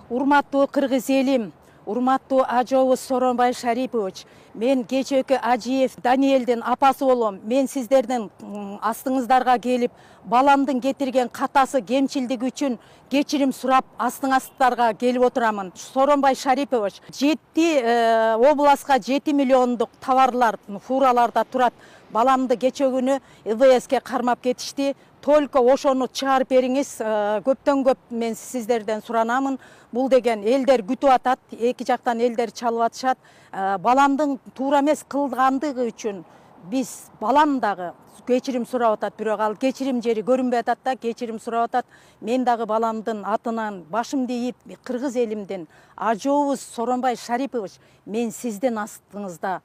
Урматтуу кыргыз элим, урматтуу ажообуз Сооронбай Шарипович, мен кечээки Ажиев Даниелдин апасы болом. Мен сиздердин астыңыздарга келип, баламдын кетирген катасы кемчилдик үчүн кечирим сурап астыңыздарга келип отурамын. Сооронбай Шарипович, 7 областка 7 миллиондук товарлар, фураларда турат. Баламды кечээ күнү ИВСке кармап кетишти. Только ошону чыгарып бериңиз, көптөн көп мен сиздерден суранамын. Бул деген элдер күтүп атат, эки жактан элдер чалып атышат. Баламдын туура эмес кылгандыгы үчүн биз балам дагы кечирим сурап атат, бирок ал кечирим жери көрүнбөй атат да, кечирим сурап атат. Мен дагы баламдын атынан башымды ийип, кыргыз элимдин ажообуз Сооронбай Шарипович, мен сиздин астыңызда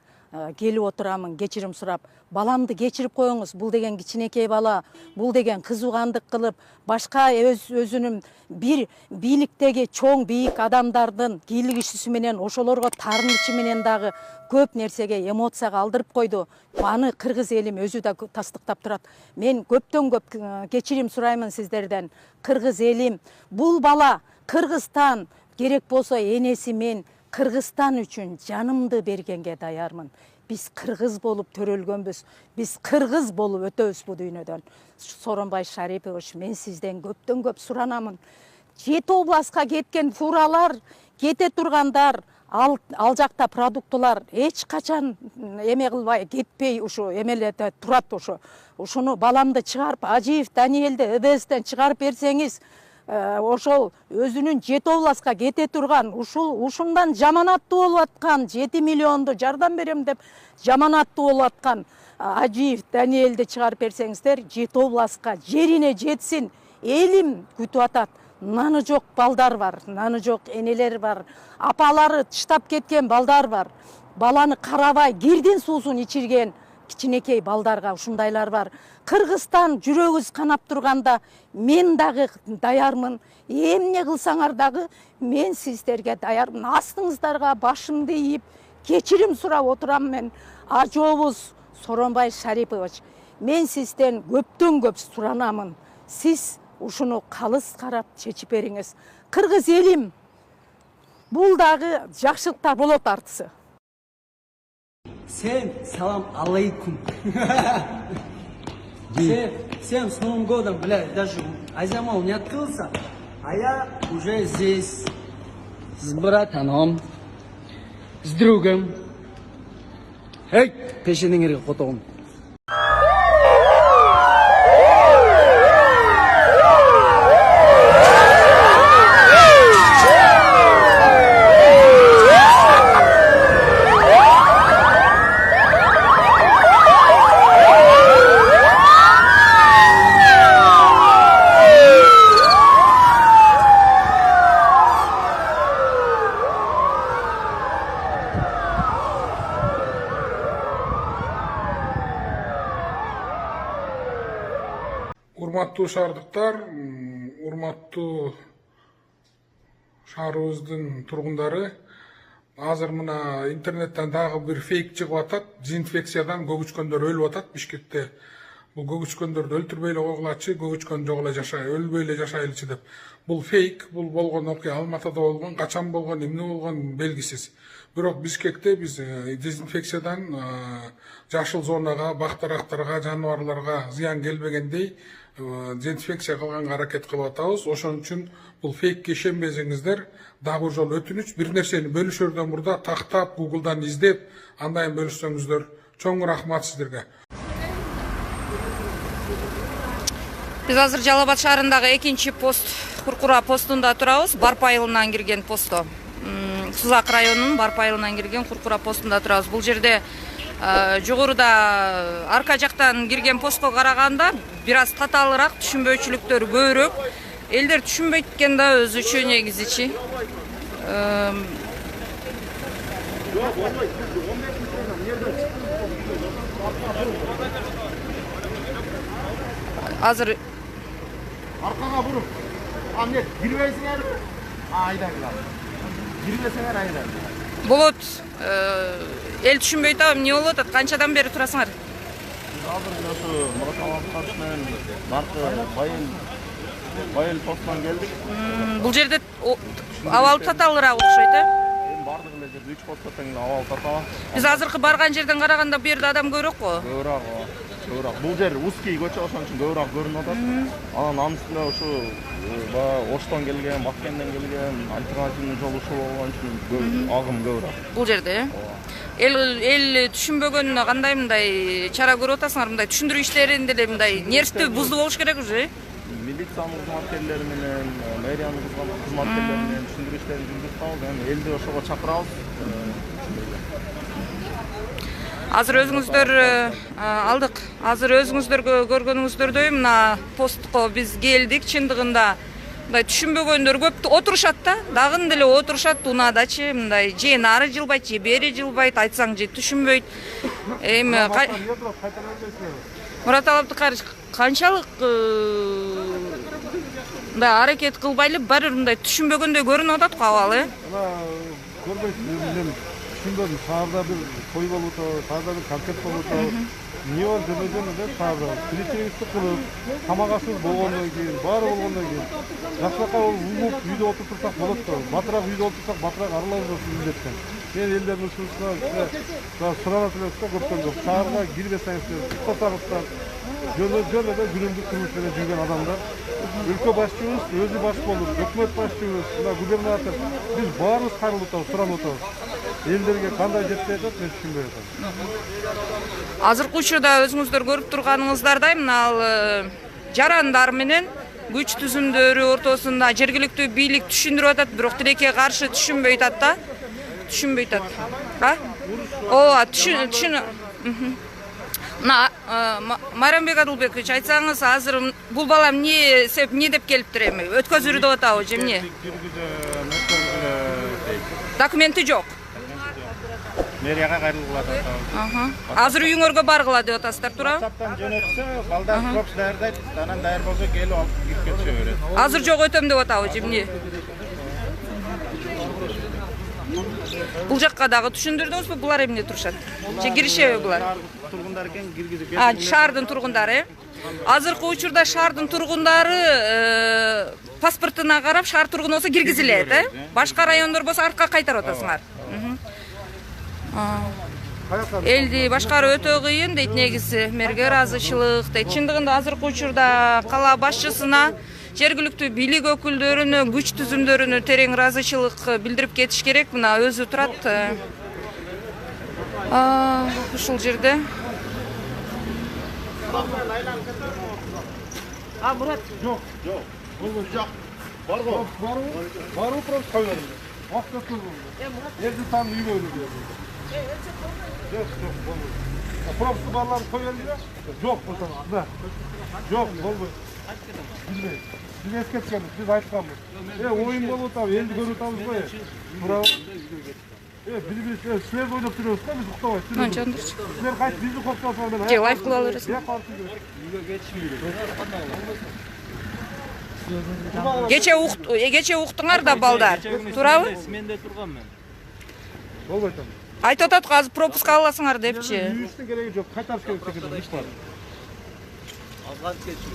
келип отурамын, кечирим сурап. Баламды кечирип коюңуз. Бул деген кичинекей бала, бул деген кызугандык кылып, башка өзүнүн бир бийликтеги чоң бийик адамдардын кийлигишүүсү менен, ошолорго таарынычы менен дагы көп нерсеге эмоцияга алдырып койду. Аны кыргыз элим өзү да тастыктап турат. Мен көптөн көп кечирим сураймын сиздерден. Кыргыз элим, бул бала Кыргызстан, керек болсо энеси мен Кыргызстан үчүн жанымды бергенге даярмын. Биз кыргыз болуп төрөлгөнбүз. Биз кыргыз болуп өтөбүз бу дүйнөдөн. Сооронбай Шарипович, мен сизден көптөн көп суранамын. 7 областка кеткен фуралар, кете тургандар, ал жакта продуктылар эч качан эме кылбай, кетпей ушу эмелете турат ушу. Ушуну баламды чыгарып, Ажиев Даниелди ЭБСтен чыгарып берсеңиз, ошол өзүнүн 7 областка кете турган, ушундан жаманаттуу болуп аткан, 7 миллионду жардам берем деп жаманаттуу болуп аткан Ажиев Даниелди чыгарып берсеңиздер, 7 областка жерине жетсин. Элим күтүп атат. Наны жок балдар бар, наны жок энелер бар, апалары тыштап кеткен балдар бар. Баланы карабай, кирдин суусун ичирген кичинекей балдарга ушундайлар бар. Кыргызстан жүрөгүз канап турганда мен дагы даярмын. Эмне кылсаңар дагы мен сиздерге даярмын. Астыңыздарга башымды ийип, кечирим сурап отурам мен. Ажообуз Сооронбай Шарипович, мен сизден көптөн көп суранамын. Сиз ушуну калыс карап чечип бериңиз. Кыргыз элим, бул дагы жакшылыктар болот артысы. Всем салам алейкум. Всем с Новым годом, блядь, даже Азямол не открылся, а я уже здесь с братаном, с другом. Эй, пешенеңерге котогум. Урматтуу шаардыктар, урматтуу шаарыбыздын тургундары, азыр мына интернеттен дагы бир фейк чыгып атат. Дезинфекциядан көгүчкөндөр өлүп атат Бишкекте. Бул көгүчкөндөрдү өлтүрбөй эле койгулачы, көгүчкөн жок эле өлбөй эле жашайлычы деп. Бул фейк, бул болгон окуя Алматыда болгон, качан болгон, эмне болгон белгисиз. Бирок Бишкекте биз дезинфекциядан жашыл зонага, бактарактарга, жаныбарларга зыян келбегендей дезинфекция кылганга аракет кылып атабыз. Ошон үчүн бул фейкке ишенбесеңиздер, дагы бир жолу өтүнүч, бир нерсени бөлүшөрдөн мурда тактап, Google'дан издеп, андайын бөлүшсөңүздөр. Чоң рахмат сиздерге. Биз азыр Жалал Абад шаарындагы 2-пост Куркура постунда турабыз. Барп айылынан кирген посто. Сузак районунун Барп айылынан кирген Куркура постунда турабыз. Бул жерде жогоруда арка жактан кирген постко караганда бир аз татаалыраак, түшүнбөйчүлүктөр көбүрөөк. Элдер түшүнбөйт экен да өзүчө негизичи. Азыр аркага буруп, эмне кирбейсиңер? Айдаңдар. Кирбесеңер айдаңдар. болот. Эл түшүнбөйт атам, эмне болуп атат? Канчадан бери турасыңар? Азыр ошо Мурат менен Баркы Байыл постунан келдик. Бул жерде абалы таталыраак окшойт, э? Бардык эле жерде 3 постто тең абал татаал. Биз азыркы барган жерден караганда бу жерде адам көбүрөөк го. Көбүрөөк. Бул жер узкий көчө, ошон үчүн көбүрөөк көрүнүп атат. Анын үстүнө ушу Оштон келген, Маккенден келген, альтернативный жол ушул болгон үчүн агым көбүрөөк. Бул жерде, эл түшүнбөгөнүнө кандай мындай чара көрүп атасыңар? Мындай түшүндүрүү иштеринде эле мындай нервтүү буздуу болуш керек уже. Милициянын кызматкерлери менен, мэриянын кызматкерлери менен түшүндүрүү иштерин жүргүзүп атабыз. Эми элди ошого чакырабыз. Азыр өзүңүздөр алдык. Азыр өзүңүздөр көргөнүңүздөрдөй мына постко биз келдик. Чындыгында мындай түшүнбөгөндөр көп отурушат да. Дагы деле отурушат унаадачы, мындай же нары жылбайт, же бери жылбайт, айтсаң же түшүнбөйт. Эми Мурат Алапты канчалык мындай аракет кылбайлы, баары мындай түшүнбөгөндөй көрүнүп атат го абалы, э? Көрбөйсүң, түшүнбөдүм. Шаарда бир той болуп атабы, шаарда бир концерт болуп атабы. Эмне бар жөнөдөн эле шаарда тиричиликти кылып, тамак ашыбыз болгондон кийин, баары болгондон кийин жакшылыкка угуп үйдө отуруп турсак болот да. Батыраак үйдө отурсак батыраак аралабыз милдеттен. Мен элдердин ушунусуна суранат элебиз да көптөн көп. Шаарга кирбесеңиздер, уктасаңыздар, жөнөдөн күнүмдүк турмуш менен жүргөн адамдар. Өлкө башчыбыз өзү баш болуп, өкмөт башчыбыз, мына губернатор, биз баарыбыз кайрылып атабыз, суранып атабыз. Элдерге кандай жетпей атат, мен түшүнбөй атам. Азыркы учурда өзүңүздөр көрүп турганыңыздардай мына жарандар менен күч түзүмдөрү ортосунда жергиликтүү бийлик түшүндүрүп атат, бирок тилекке каршы түшүнбөй атат да. Түшүнбөй атат. Ооба, Мына Майрамбек Адылбекович, айтсаңыз, азыр бул бала эмне деп келиптир эми? Өткөзүрү деп атабы же эмне? Документи жок. Мэрияга кайрылгыла атат. Азыр үйүңөргө баргыла деп атасыздар, туурабы? WhatsApp'tan жөнөтсө, балдар пропуск даярдайт, анан даяр болсо келип алып кирип кетишe берет. Азыр жок өтөм деп атабы же эмне? Бул жакка дагы түшүндүрдүңүзбү? Булар эмне турушат? Же киришеби булар? Тургундар экен, киргизип Шаардын тургундары. Азыркы учурда шаардын тургундары паспортуна карап шаар тургуну болсо киргизилет, э? Башка райондор болсо артка кайтарып атасыңар. Элди башкаруу өтө кыйын дейт негизи, мэрге ыраазычылык дейт. Чындыгында азыркы учурда кала башчысына, жергиликтүү бийлик өкүлдөрүнө, күч түзүмдөрүнө терең ыраазычылык билдирип кетиш керек. Мына өзү турат ушул жерде. Мурат, жок. Жок. Барго. Баруу пропуск койгон. Вакыт өткөргөн. Элди там үйгө өлүп. Жок, болбойт. Пропуск барларын койгон эле? Жок, болсо. Жок, болбойт. Билбейм. Биз эскерткенбиз, биз айтканбыз. Оюн болуп атабы, элди көрүп атабыз го. Туурабы? Билбейм, силер ойлоп жүрөбүз го, биз уктабайт. Силер кайсы бизди коктосоңор мен. Же лайф кыла бересиң. Кече уктуңар да балдар, туурабы? Мен де турганмын. Болбойт. Айтып атат го азыр пропуск аласыңар депчи. Үйүштүн кереги жок, кайтарыш керек деген иш бар. Азгат кетчү.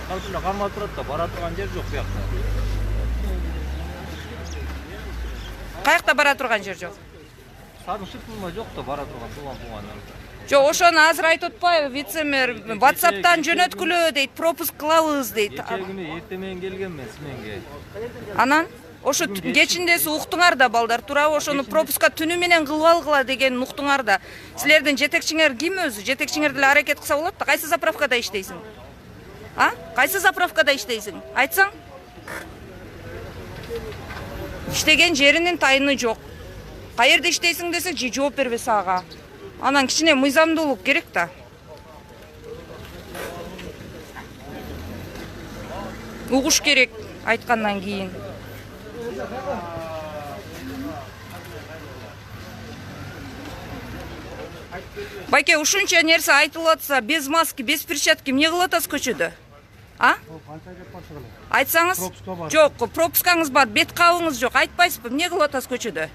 Калпына кармап турат да, бара турган жер жок буякта. Каякта бара турган жер жок? Садын шыртылма жок да, бара турган туган. Жок, ошону азыр айтып атпайбы, вице-мэр WhatsApp'тан жөнөткүлө дейт, пропуск кылабыз дейт. Эртең менен келгенмин сменге. Анан ошо кечиндеси уктуңар да балдар, туурабы? Ошону пропуска түнү менен кылып алгыла деген уктуңар да. Силердин жетекчиңер ким өзү? Жетекчиңер деле аракет кылса болот да. Кайсы заправкада иштейсиң? Кайсы заправкада иштейсиң? Айтсаң? Иштеген жеринин тайыны жок. Каерде иштейсиң десек, же жооп бербесе ага. Анан кичине мыйзамдуулук керек да. Угуш керек айткандан кийин. Байке, ушунча нерсе айтылып атса, без маски, без перчатки эмне кылып атасыз көчөдө? Айтсаңыз? Жок, пропускаңыз бар, бет кабыңыз жок, айтпайсызбы? Эмне кылып атасыз көчөдө?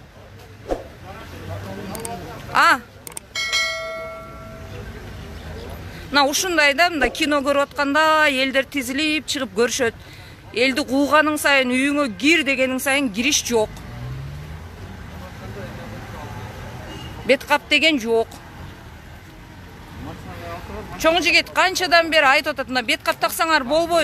Мына ушундай да, мындай кино көрүп атканда элдер тизилип чыгып көрүшөт. Элди кууганың сайын үйүңө кир дегениң сайын кириш жок. Бет кап деген жок. Чоң жигит канчадан бери айтып атат, мына бет кап таксаңар болбойбу.